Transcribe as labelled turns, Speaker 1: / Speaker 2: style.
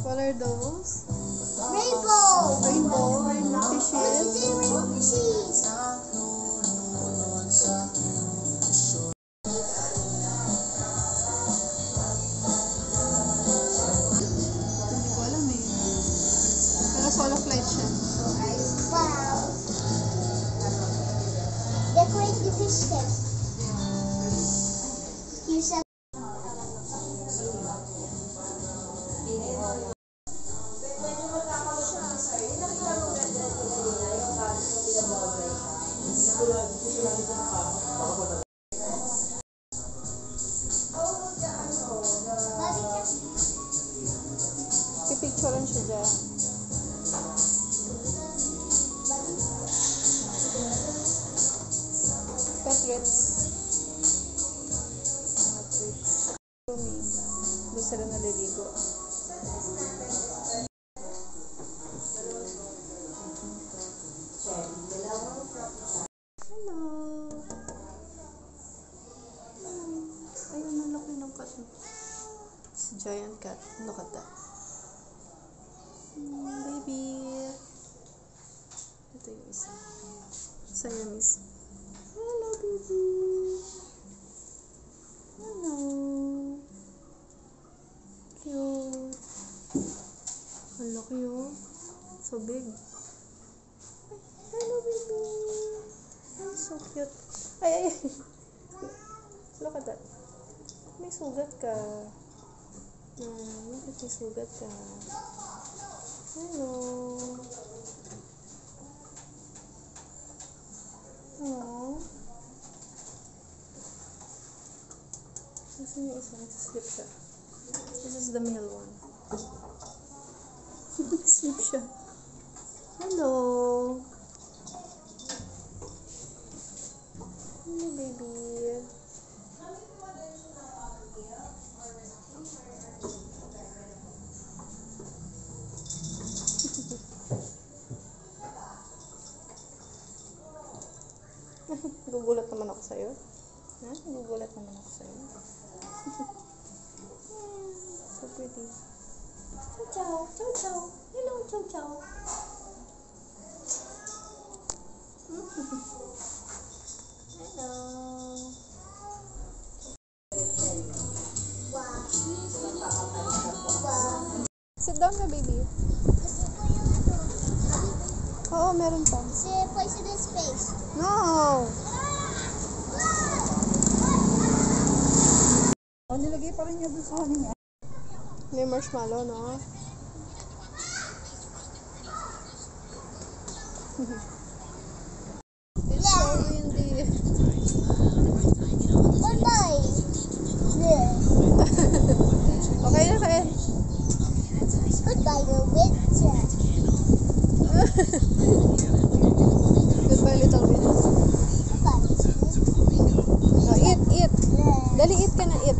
Speaker 1: What are those?
Speaker 2: Rainbow.
Speaker 1: Rainbow fishes.
Speaker 2: Rainbow fishes.
Speaker 1: Hindi ko alam eh. Pero solo flight siya.
Speaker 2: Wow. Decorate the fish tank. You said
Speaker 1: pipicturean siya dyan. Pet treats. Doon sila naliligo. Hello. Ayun, ang laki ng cat. It's a giant cat. Look at that. Baby. Ito yung isa. Siamese. Hello, baby. Hello. Cute. Ang laki oh. So big. Hello, baby. I'm so cute. Ay. Look at that. May sugat ka. Bakit may sugat ka? Hello. Aww. Nasaan yung isa? Nag-sleep siya. This is the male one. Sleep siya. Hello. Hello, baby. Gugulat naman ako sa'yo. Ha? Gugulat naman ako sa'yo. So pretty. Chow chow. Chow chow. Hello, chow chow. Hello. Sit down ka, baby. Oo, meron pa.
Speaker 2: Poisonous face.
Speaker 1: No!
Speaker 3: Oh, nilagay pa rin niya doon sa kanina.
Speaker 1: May marshmallow, no? It's so windy.
Speaker 2: Goodbye. Yeah.
Speaker 1: Okay na kayo.
Speaker 2: Goodbye, the winter.
Speaker 1: Goodbye, little bit.
Speaker 2: Goodbye.
Speaker 1: Oh, eat, eat.
Speaker 2: Yeah.
Speaker 1: Dali, eat ka na, eat.